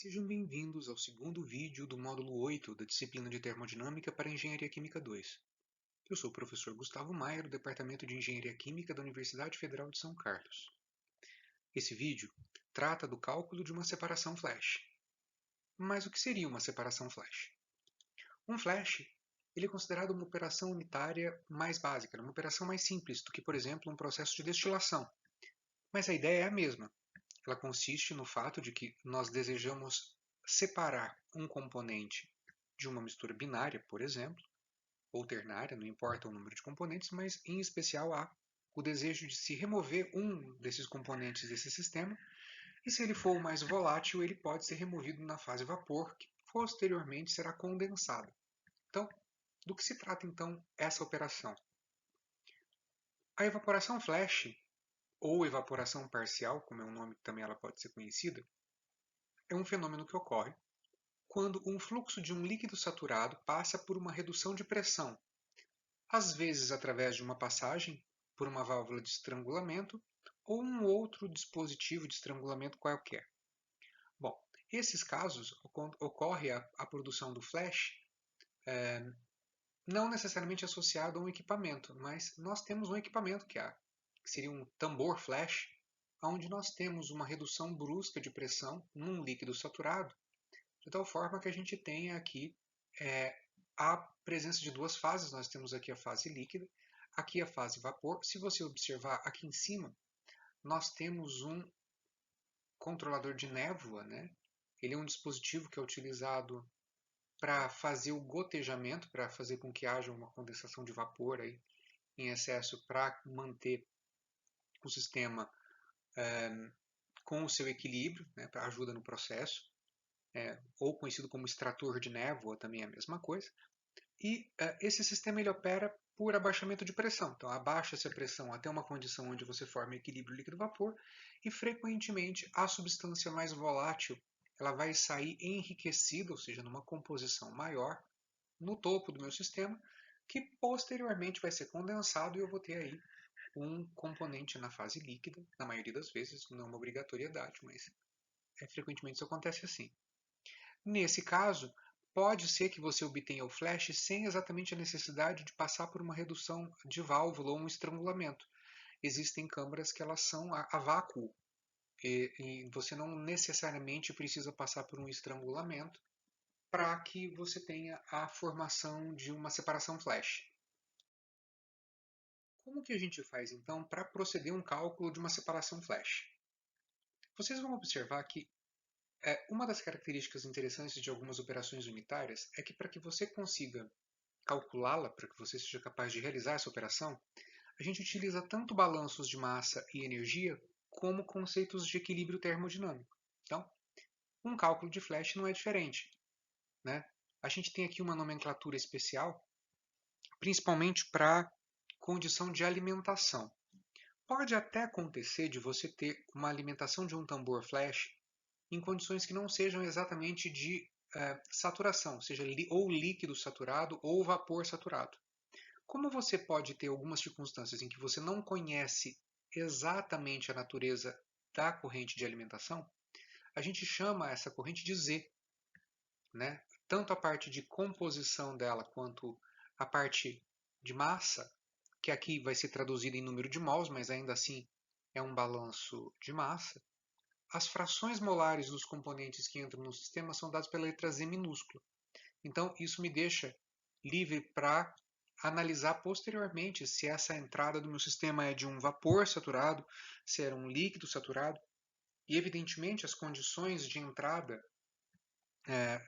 Sejam bem-vindos ao segundo vídeo do módulo 8 da disciplina de Termodinâmica para Engenharia Química 2. Eu sou o professor Gustavo Maia, do Departamento de Engenharia Química da Universidade Federal de São Carlos. Esse vídeo trata do cálculo de uma separação flash. Mas o que seria uma separação flash? Um flash ele é considerado uma operação unitária mais básica, uma operação mais simples do que, por exemplo, um processo de destilação. Mas a ideia é a mesma. Ela consiste no fato de que nós desejamos separar um componente de uma mistura binária, por exemplo, ou ternária, não importa o número de componentes, mas em especial há o desejo de se remover um desses componentes desse sistema, e se ele for o mais volátil, ele pode ser removido na fase vapor, que posteriormente será condensada. Então, do que se trata então essa operação? A evaporação flash, ou evaporação parcial, como é o nome que também ela pode ser conhecida, é um fenômeno que ocorre quando um fluxo de um líquido saturado passa por uma redução de pressão, às vezes através de uma passagem por uma válvula de estrangulamento ou um outro dispositivo de estrangulamento qualquer. Bom, esses casos ocorre a produção do flash não necessariamente associado a um equipamento, mas nós temos um equipamento que seria um tambor flash, onde nós temos uma redução brusca de pressão num líquido saturado, de tal forma que a gente tenha aqui a presença de duas fases. Nós temos aqui a fase líquida, aqui a fase vapor. Se você observar aqui em cima, nós temos um controlador de névoa, né? Ele é um dispositivo que é utilizado para fazer o gotejamento, para fazer com que haja uma condensação de vapor aí em excesso, para manter o sistema com o seu equilíbrio, né, para ajuda no processo, ou conhecido como extrator de névoa, também é a mesma coisa. E esse sistema ele opera por abaixamento de pressão. Então, abaixa-se a pressão até uma condição onde você forma equilíbrio líquido-vapor e, frequentemente, a substância mais volátil ela vai sair enriquecida, ou seja, numa composição maior, no topo do meu sistema, que posteriormente vai ser condensado e eu vou ter aí um componente na fase líquida, na maioria das vezes, não é uma obrigatoriedade, mas frequentemente isso acontece assim. Nesse caso, pode ser que você obtenha o flash sem exatamente a necessidade de passar por uma redução de válvula ou um estrangulamento. Existem câmaras que elas são a vácuo e você não necessariamente precisa passar por um estrangulamento para que você tenha a formação de uma separação flash. Como que a gente faz então para proceder um cálculo de uma separação flash? Vocês vão observar que uma das características interessantes de algumas operações unitárias é que para que você consiga calculá-la, para que você seja capaz de realizar essa operação, a gente utiliza tanto balanços de massa e energia como conceitos de equilíbrio termodinâmico. Então, um cálculo de flash não é diferente, né? A gente tem aqui uma nomenclatura especial, principalmente para condição de alimentação. Pode até acontecer de você ter uma alimentação de um tambor flash em condições que não sejam exatamente de saturação, seja ou líquido saturado ou vapor saturado. Como você pode ter algumas circunstâncias em que você não conhece exatamente a natureza da corrente de alimentação, a gente chama essa corrente de Z, né? Tanto a parte de composição dela quanto a parte de massa, que aqui vai ser traduzida em número de mols, mas ainda assim é um balanço de massa. As frações molares dos componentes que entram no sistema são dadas pela letra Z minúscula. Então, isso me deixa livre para analisar posteriormente se essa entrada do meu sistema é de um vapor saturado, se é um líquido saturado. E, evidentemente, as condições de entrada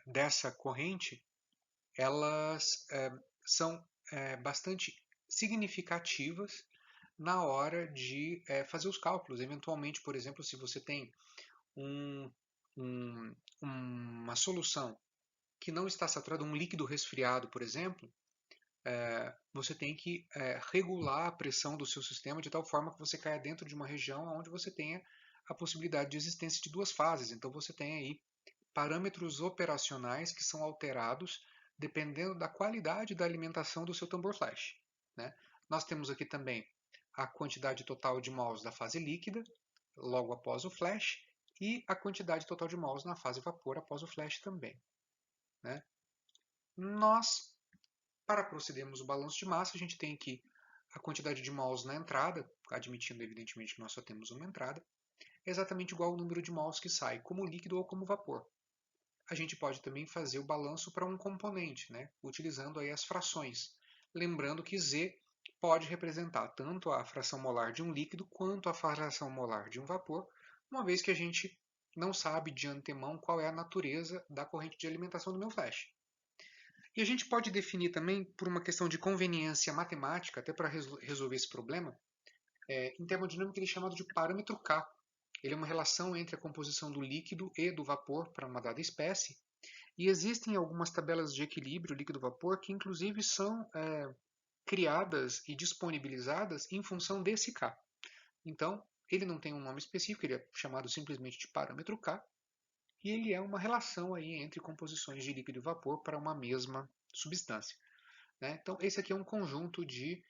dessa corrente, elas são bastante significativas na hora de fazer os cálculos. Eventualmente, por exemplo, se você tem uma solução que não está saturada, um líquido resfriado, por exemplo, você tem que regular a pressão do seu sistema de tal forma que você caia dentro de uma região onde você tenha a possibilidade de existência de duas fases. Então você tem aí parâmetros operacionais que são alterados dependendo da qualidade da alimentação do seu tambor flash, né? Nós temos aqui também a quantidade total de mols da fase líquida, logo após o flash, e a quantidade total de mols na fase vapor após o flash também, né? Nós, para procedermos o balanço de massa, a gente tem aqui a quantidade de mols na entrada, admitindo evidentemente que nós só temos uma entrada, é exatamente igual ao número de mols que sai, como líquido ou como vapor. A gente pode também fazer o balanço para um componente, né? Utilizando aí as frações. Lembrando que Z pode representar tanto a fração molar de um líquido quanto a fração molar de um vapor, uma vez que a gente não sabe de antemão qual é a natureza da corrente de alimentação do meu flash. E a gente pode definir também, por uma questão de conveniência matemática, até para resolver esse problema, em termodinâmica ele é chamado de parâmetro K. Ele é uma relação entre a composição do líquido e do vapor para uma dada espécie. E existem algumas tabelas de equilíbrio líquido-vapor que inclusive são criadas e disponibilizadas em função desse K. Então, ele não tem um nome específico, ele é chamado simplesmente de parâmetro K, e ele é uma relação aí entre composições de líquido e vapor para uma mesma substância, né? Então, esse aqui é um conjunto de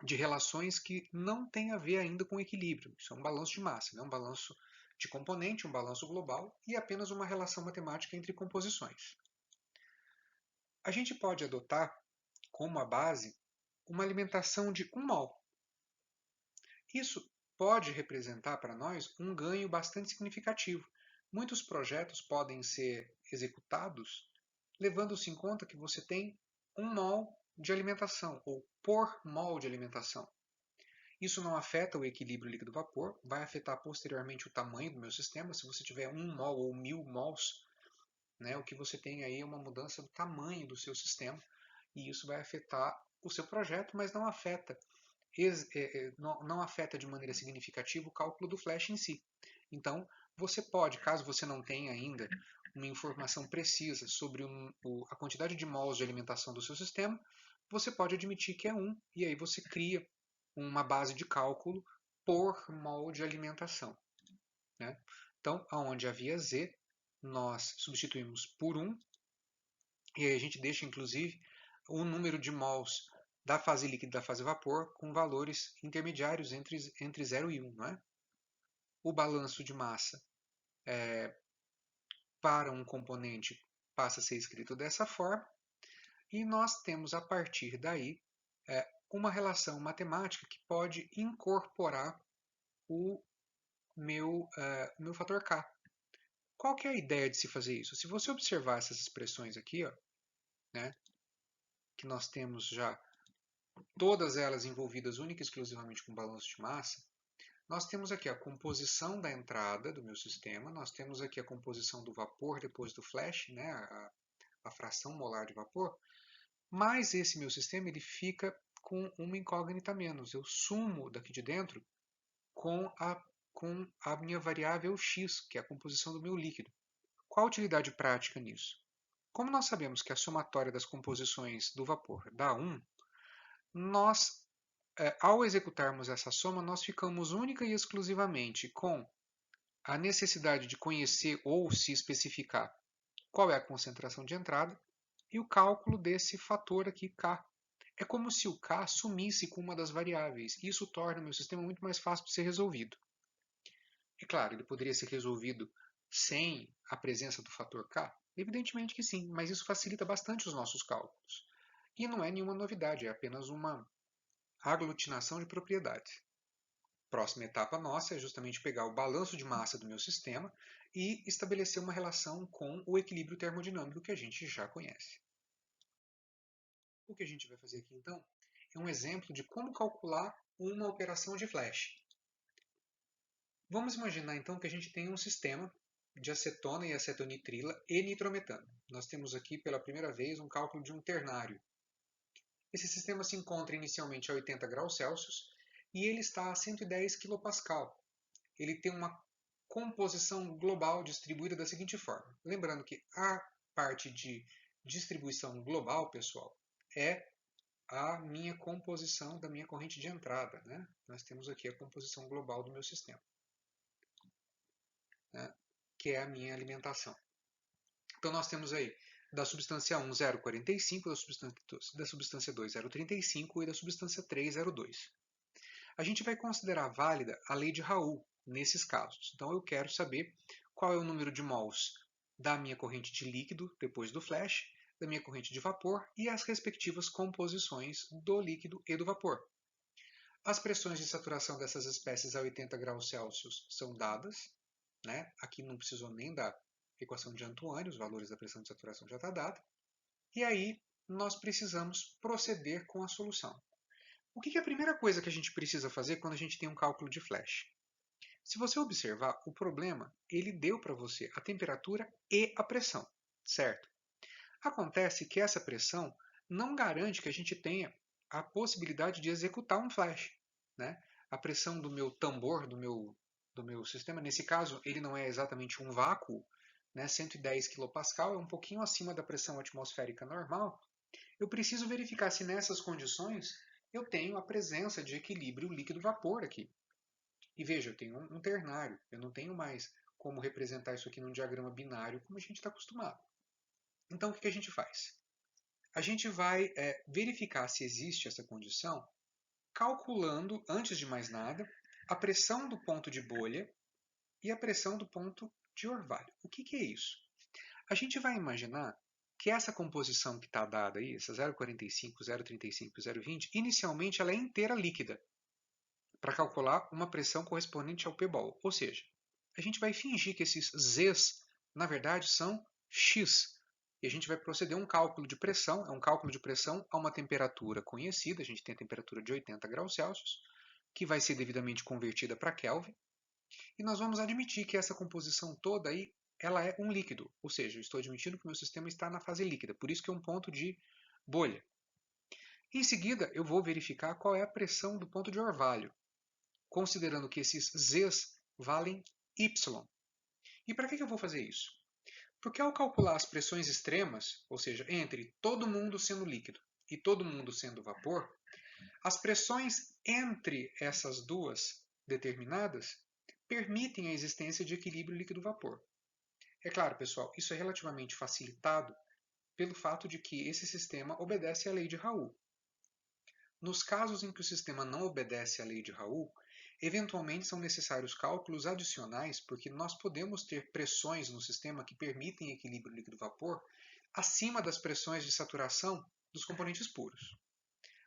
relações que não tem a ver ainda com equilíbrio. Isso é um balanço de massa, né? Um balanço de componente, um balanço global e apenas uma relação matemática entre composições. A gente pode adotar como a base uma alimentação de 1 mol. Isso pode representar para nós um ganho bastante significativo. Muitos projetos podem ser executados levando-se em conta que você tem 1 mol de alimentação, ou por mol de alimentação. Isso não afeta o equilíbrio líquido-vapor, vai afetar posteriormente o tamanho do meu sistema. Se você tiver 1 mol ou 1000 mols, né, o que você tem aí é uma mudança do tamanho do seu sistema, e isso vai afetar o seu projeto, mas não afeta de maneira significativa o cálculo do flash em si. Então, você pode, caso você não tenha ainda uma informação precisa sobre a quantidade de mols de alimentação do seu sistema, você pode admitir que é 1, e aí você cria uma base de cálculo por mol de alimentação, né? Então, aonde havia Z, nós substituímos por 1, e aí a gente deixa, inclusive, o número de mols da fase líquida e da fase vapor com valores intermediários entre 0 e 1. Não é? O balanço de massa para um componente passa a ser escrito dessa forma, e nós temos a partir daí uma relação matemática que pode incorporar o meu fator K. Qual que é a ideia de se fazer isso? Se você observar essas expressões aqui, ó, né, que nós temos já todas elas envolvidas única e exclusivamente com balanço de massa, nós temos aqui a composição da entrada do meu sistema, nós temos aqui a composição do vapor depois do flash, né, a fração molar de vapor, mas esse meu sistema ele fica com uma incógnita a menos. Eu sumo daqui de dentro com a minha variável x, que é a composição do meu líquido. Qual a utilidade prática nisso? Como nós sabemos que a somatória das composições do vapor dá 1, nós, ao executarmos essa soma, nós ficamos única e exclusivamente com a necessidade de conhecer ou se especificar qual é a concentração de entrada e o cálculo desse fator aqui, K. É como se o K sumisse com uma das variáveis. Isso torna o meu sistema muito mais fácil de ser resolvido. É claro, ele poderia ser resolvido sem a presença do fator K? Evidentemente que sim, mas isso facilita bastante os nossos cálculos. E não é nenhuma novidade, é apenas uma aglutinação de propriedades. Próxima etapa nossa é justamente pegar o balanço de massa do meu sistema e estabelecer uma relação com o equilíbrio termodinâmico que a gente já conhece. O que a gente vai fazer aqui então é um exemplo de como calcular uma operação de flash. Vamos imaginar então que a gente tem um sistema de acetona e acetonitrila e nitrometano. Nós temos aqui pela primeira vez um cálculo de um ternário. Esse sistema se encontra inicialmente a 80 graus Celsius e ele está a 110 kPa. Ele tem uma composição global distribuída da seguinte forma. Lembrando que a parte de distribuição global, pessoal, é a minha composição da minha corrente de entrada. Né? Nós temos aqui a composição global do meu sistema, né? Que é a minha alimentação. Então nós temos aí da substância 1, 0,45, da substância 2, 0,35 e da substância 3, 0,2. A gente vai considerar válida a lei de Raoult, nesses casos. Então eu quero saber qual é o número de mols da minha corrente de líquido depois do flash, da minha corrente de vapor e as respectivas composições do líquido e do vapor. As pressões de saturação dessas espécies a 80 graus Celsius são dadas, né? Aqui não precisou nem da equação de Antoine, os valores da pressão de saturação já está dada. E aí nós precisamos proceder com a solução. O que é a primeira coisa que a gente precisa fazer quando a gente tem um cálculo de flash? Se você observar, o problema, ele deu para você a temperatura e a pressão, certo? Acontece que essa pressão não garante que a gente tenha a possibilidade de executar um flash, né? A pressão do meu tambor, do meu sistema, nesse caso, ele não é exatamente um vácuo, né? 110 kPa é um pouquinho acima da pressão atmosférica normal. Eu preciso verificar se nessas condições eu tenho a presença de equilíbrio líquido-vapor aqui. E veja, eu tenho um ternário, eu não tenho mais como representar isso aqui num diagrama binário como a gente está acostumado. Então, o que a gente faz? A gente vai verificar se existe essa condição calculando, antes de mais nada, a pressão do ponto de bolha e a pressão do ponto de orvalho. O que é isso? A gente vai imaginar que essa composição que está dada aí, essa 0,45, 0,35, 0,20, inicialmente ela é inteira líquida, para calcular uma pressão correspondente ao P-ball. Ou seja, a gente vai fingir que esses Zs, na verdade, são X. E a gente vai proceder a um cálculo de pressão, é um cálculo de pressão a uma temperatura conhecida, a gente tem a temperatura de 80 graus Celsius, que vai ser devidamente convertida para Kelvin, e nós vamos admitir que essa composição toda aí, ela é um líquido, ou seja, eu estou admitindo que o meu sistema está na fase líquida, por isso que é um ponto de bolha. Em seguida, eu vou verificar qual é a pressão do ponto de orvalho, considerando que esses Zs valem Y. E para que eu vou fazer isso? Porque ao calcular as pressões extremas, ou seja, entre todo mundo sendo líquido e todo mundo sendo vapor, as pressões entre essas duas determinadas permitem a existência de equilíbrio líquido-vapor. É claro, pessoal, isso é relativamente facilitado pelo fato de que esse sistema obedece à lei de Raoult. Nos casos em que o sistema não obedece à lei de Raoult, eventualmente são necessários cálculos adicionais, porque nós podemos ter pressões no sistema que permitem equilíbrio líquido-vapor acima das pressões de saturação dos componentes puros.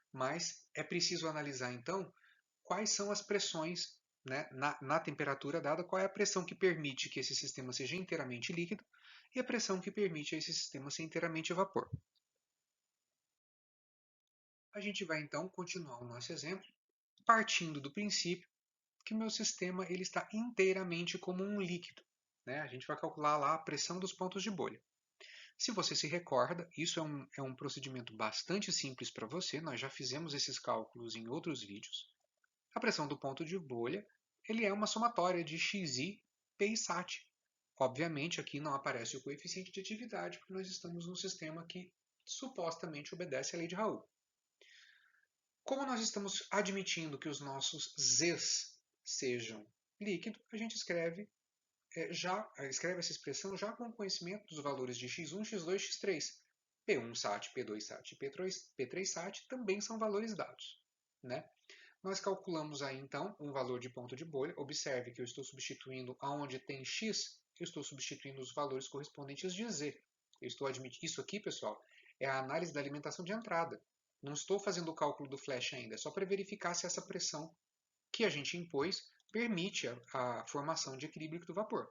Mas é preciso analisar, então, quais são as pressões, né, na temperatura dada, qual é a pressão que permite que esse sistema seja inteiramente líquido e a pressão que permite a esse sistema ser inteiramente vapor. A gente vai, então, continuar o nosso exemplo, partindo do princípio que o meu sistema ele está inteiramente como um líquido. Né? A gente vai calcular lá a pressão dos pontos de bolha. Se você se recorda, isso é um procedimento bastante simples para você, nós já fizemos esses cálculos em outros vídeos. A pressão do ponto de bolha ele é uma somatória de xi, p e sat. Obviamente aqui não aparece o coeficiente de atividade, porque nós estamos num sistema que supostamente obedece à lei de Raoult. Como nós estamos admitindo que os nossos Zs sejam líquido, a gente escreve essa expressão já com conhecimento dos valores de x1, x2, x3. P1 sat, P2 sat e P3 sat também são valores dados. Né? Nós calculamos aí então um valor de ponto de bolha. Observe que eu estou substituindo aonde tem x, eu estou substituindo os valores correspondentes de z. Eu estou admitindo isso aqui, pessoal, é a análise da alimentação de entrada. Não estou fazendo o cálculo do flash ainda, é só para verificar se essa pressão que a gente impôs permite a formação de equilíbrio do vapor.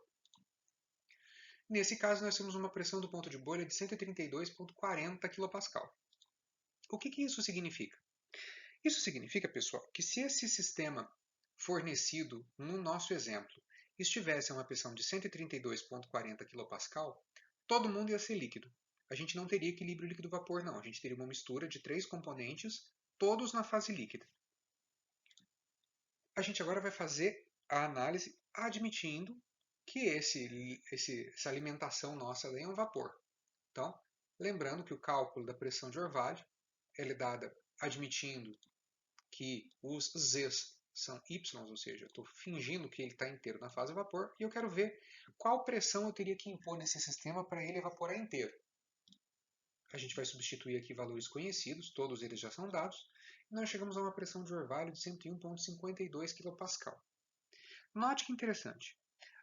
Nesse caso, nós temos uma pressão do ponto de bolha de 132,40 kPa. O que isso significa? Isso significa, pessoal, que se esse sistema fornecido no nosso exemplo estivesse a uma pressão de 132,40 kPa, todo mundo ia ser líquido. A gente não teria equilíbrio líquido-vapor, não. A gente teria uma mistura de 3 componentes, todos na fase líquida. A gente agora vai fazer a análise admitindo que essa alimentação nossa é um vapor. Então, lembrando que o cálculo da pressão de orvalho é dada admitindo que os Zs são Y, ou seja, eu estou fingindo que ele está inteiro na fase vapor, e eu quero ver qual pressão eu teria que impor nesse sistema para ele evaporar inteiro. A gente vai substituir aqui valores conhecidos, todos eles já são dados, e nós chegamos a uma pressão de orvalho de 101,52 kPa. Note que interessante.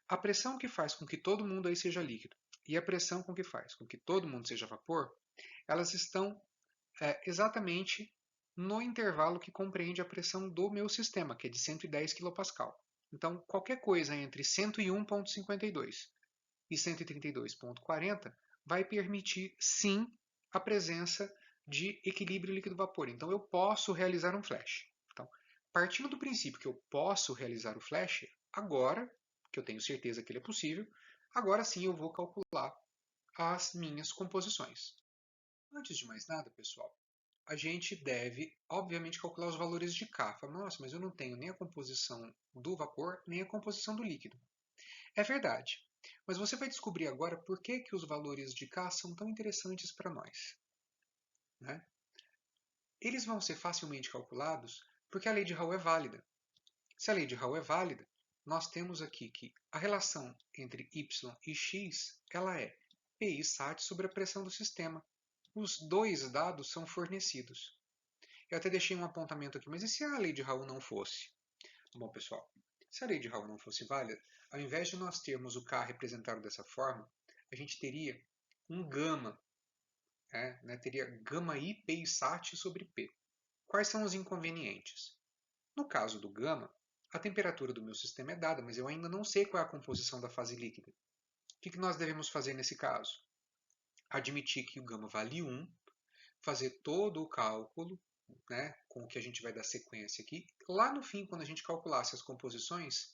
A pressão que faz com que todo mundo aí seja líquido e a pressão com que faz com que todo mundo seja vapor, elas estão exatamente no intervalo que compreende a pressão do meu sistema, que é de 110 kPa. Então, qualquer coisa entre 101,52 e 132,40 vai permitir, sim, a presença de equilíbrio líquido-vapor. Então, eu posso realizar um flash. Então, partindo do princípio que eu posso realizar o flash, agora, que eu tenho certeza que ele é possível, agora sim eu vou calcular as minhas composições. Antes de mais nada, pessoal, a gente deve, obviamente, calcular os valores de K. Fala, nossa, mas eu não tenho nem a composição do vapor, nem a composição do líquido. É verdade, mas você vai descobrir agora por que, que os valores de K são tão interessantes para nós. Né? Eles vão ser facilmente calculados porque a lei de Raoult é válida. Se a lei de Raoult é válida, nós temos aqui que a relação entre y e x ela é PI sat sobre a pressão do sistema. Os dois dados são fornecidos. Eu até deixei um apontamento aqui, mas e se a lei de Raoult não fosse? Bom, pessoal, se a lei de Raoult não fosse válida, ao invés de nós termos o K representado dessa forma, a gente teria um gama, teria gama I P sat sobre P. Quais são os inconvenientes? No caso do gama, a temperatura do meu sistema é dada, mas eu ainda não sei qual é a composição da fase líquida. O que nós devemos fazer nesse caso? Admitir que o gama vale 1, fazer todo o cálculo, com o que a gente vai dar sequência aqui. Lá no fim, quando a gente calculasse as composições,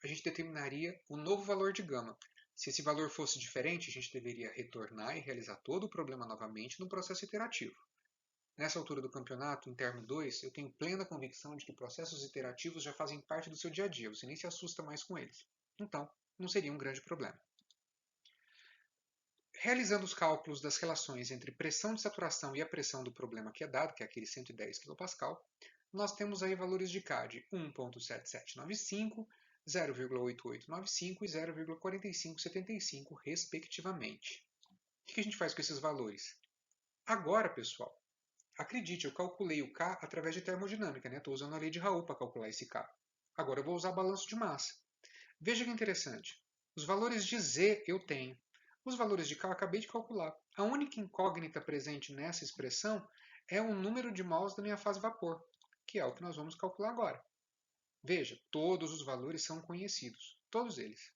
a gente determinaria o novo valor de gama. Se esse valor fosse diferente, a gente deveria retornar e realizar todo o problema novamente no processo iterativo. Nessa altura do campeonato, em termo 2, eu tenho plena convicção de que processos iterativos já fazem parte do seu dia a dia, você nem se assusta mais com eles. Então, não seria um grande problema. Realizando os cálculos das relações entre pressão de saturação e a pressão do problema que é dado, que é aquele 110 kPa, nós temos aí valores de K de 1,7795, 0,8895 e 0,4575, respectivamente. O que a gente faz com esses valores? Agora, pessoal, acredite, eu calculei o K através de termodinâmica, estou usando a lei de Raoult para calcular esse K. Agora eu vou usar balanço de massa. Veja que interessante. Os valores de Z eu tenho. Os valores de K eu acabei de calcular. A única incógnita presente nessa expressão é o número de mols da minha fase vapor, que é o que nós vamos calcular agora. Veja, todos os valores são conhecidos, todos eles.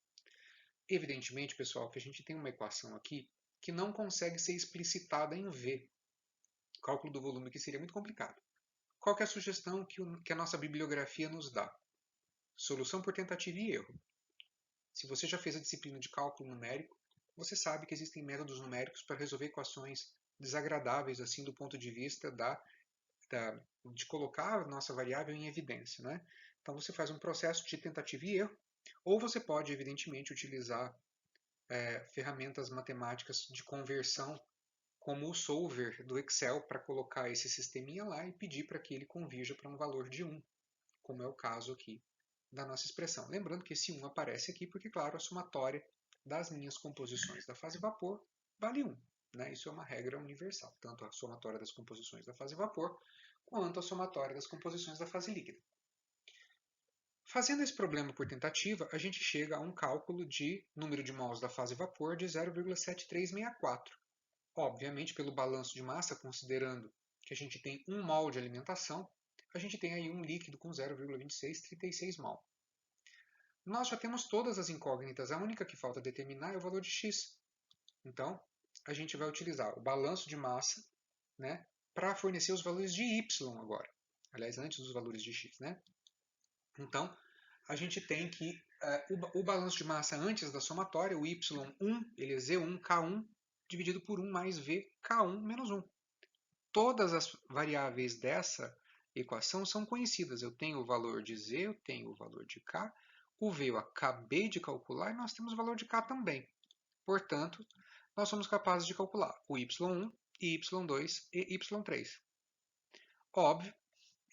Evidentemente, pessoal, que a gente tem uma equação aqui que não consegue ser explicitada em V. O cálculo do volume aqui seria muito complicado. Qual que é a sugestão que a nossa bibliografia nos dá? Solução por tentativa e erro. Se você já fez a disciplina de cálculo numérico, você sabe que existem métodos numéricos para resolver equações desagradáveis assim do ponto de vista de colocar a nossa variável em evidência. Então você faz um processo de tentativa e erro, ou você pode, evidentemente, utilizar ferramentas matemáticas de conversão, como o solver do Excel, para colocar esse sisteminha lá e pedir para que ele convirja para um valor de 1, como é o caso aqui da nossa expressão. Lembrando que esse 1 aparece aqui porque, claro, a somatória das minhas composições da fase vapor vale 1. Isso é uma regra universal, tanto a somatória das composições da fase vapor quanto a somatória das composições da fase líquida. Fazendo esse problema por tentativa, a gente chega a um cálculo de número de mols da fase vapor de 0,7364. Obviamente, pelo balanço de massa, considerando que a gente tem 1 mol de alimentação, a gente tem aí um líquido com 0,2636 mol. Nós já temos todas as incógnitas, a única que falta determinar é o valor de x. Então, a gente vai utilizar o balanço de massa para fornecer os valores de y agora. Aliás, antes dos valores de x. Então, a gente tem que o balanço de massa antes da somatória, o y1, ele é z1k1 dividido por 1 mais vk1 menos 1. Todas as variáveis dessa equação são conhecidas. Eu tenho o valor de z, eu tenho o valor de k, o v eu acabei de calcular e nós temos o valor de k também. Portanto, nós somos capazes de calcular o y1, y2 e y3. Óbvio,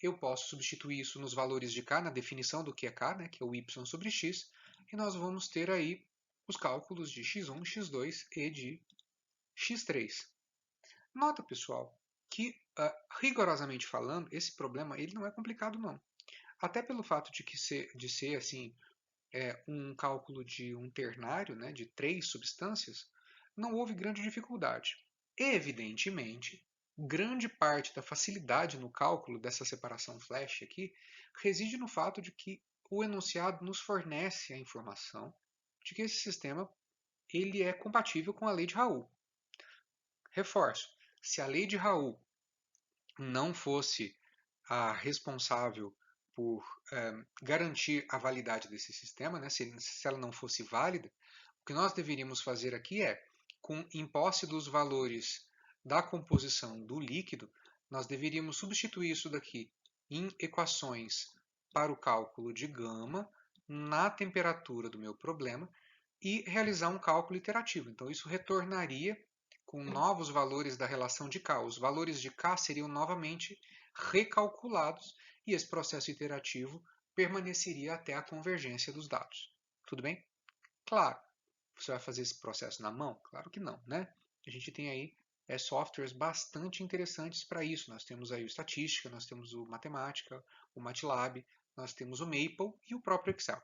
eu posso substituir isso nos valores de k, na definição do que é k, que é o y sobre x, e nós vamos ter aí os cálculos de x1, x2 e de x3. Nota, pessoal, que, rigorosamente falando, esse problema ele não é complicado, não. Até pelo fato de ser assim, um cálculo de um ternário, né, de 3 substâncias, não houve grande dificuldade. Evidentemente, grande parte da facilidade no cálculo dessa separação flash aqui reside no fato de que o enunciado nos fornece a informação de que esse sistema ele é compatível com a lei de Raoult. Reforço, se a lei de Raoult não fosse a responsável por garantir a validade desse sistema, né, se ela não fosse válida, o que nós deveríamos fazer aqui é, com em posse dos valores da composição do líquido, nós deveríamos substituir isso daqui em equações para o cálculo de gama na temperatura do meu problema e realizar um cálculo iterativo. Então, isso retornaria com novos valores da relação de K. Os valores de K seriam novamente recalculados e esse processo iterativo permaneceria até a convergência dos dados. Tudo bem? Claro, você vai fazer esse processo na mão? Claro que não, né? A gente tem aí softwares bastante interessantes para isso. Nós temos aí o Estatística, nós temos o Matemática, o MATLAB, nós temos o Maple e o próprio Excel.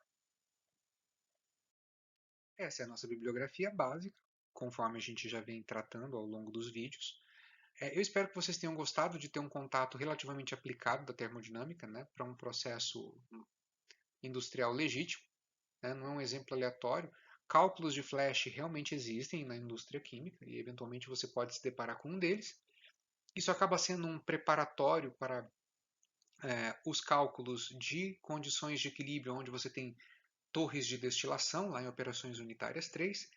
Essa é a nossa bibliografia básica, conforme a gente já vem tratando ao longo dos vídeos. Eu espero que vocês tenham gostado de ter um contato relativamente aplicado da termodinâmica, né, para um processo industrial legítimo, né, não é um exemplo aleatório. Cálculos de flash realmente existem na indústria química e eventualmente você pode se deparar com um deles. Isso acaba sendo um preparatório para os cálculos de condições de equilíbrio, onde você tem torres de destilação, lá em operações unitárias 3.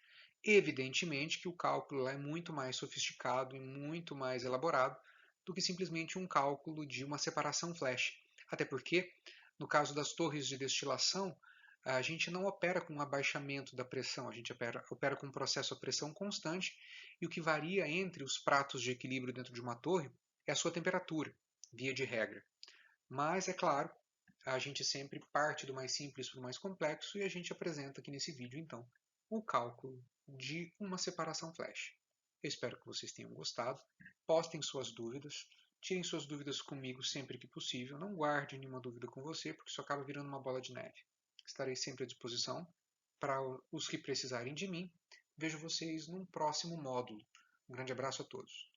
Evidentemente que o cálculo lá é muito mais sofisticado e muito mais elaborado do que simplesmente um cálculo de uma separação flash. Até porque, no caso das torres de destilação, a gente não opera com um abaixamento da pressão, a gente opera com um processo a pressão constante e o que varia entre os pratos de equilíbrio dentro de uma torre é a sua temperatura, via de regra. Mas, é claro, a gente sempre parte do mais simples para o mais complexo e a gente apresenta aqui nesse vídeo, então, o cálculo de uma separação flash. Eu espero que vocês tenham gostado. Postem suas dúvidas. Tirem suas dúvidas comigo sempre que possível. Não guarde nenhuma dúvida com você, porque isso acaba virando uma bola de neve. Estarei sempre à disposição para os que precisarem de mim. Vejo vocês num próximo módulo. Um grande abraço a todos.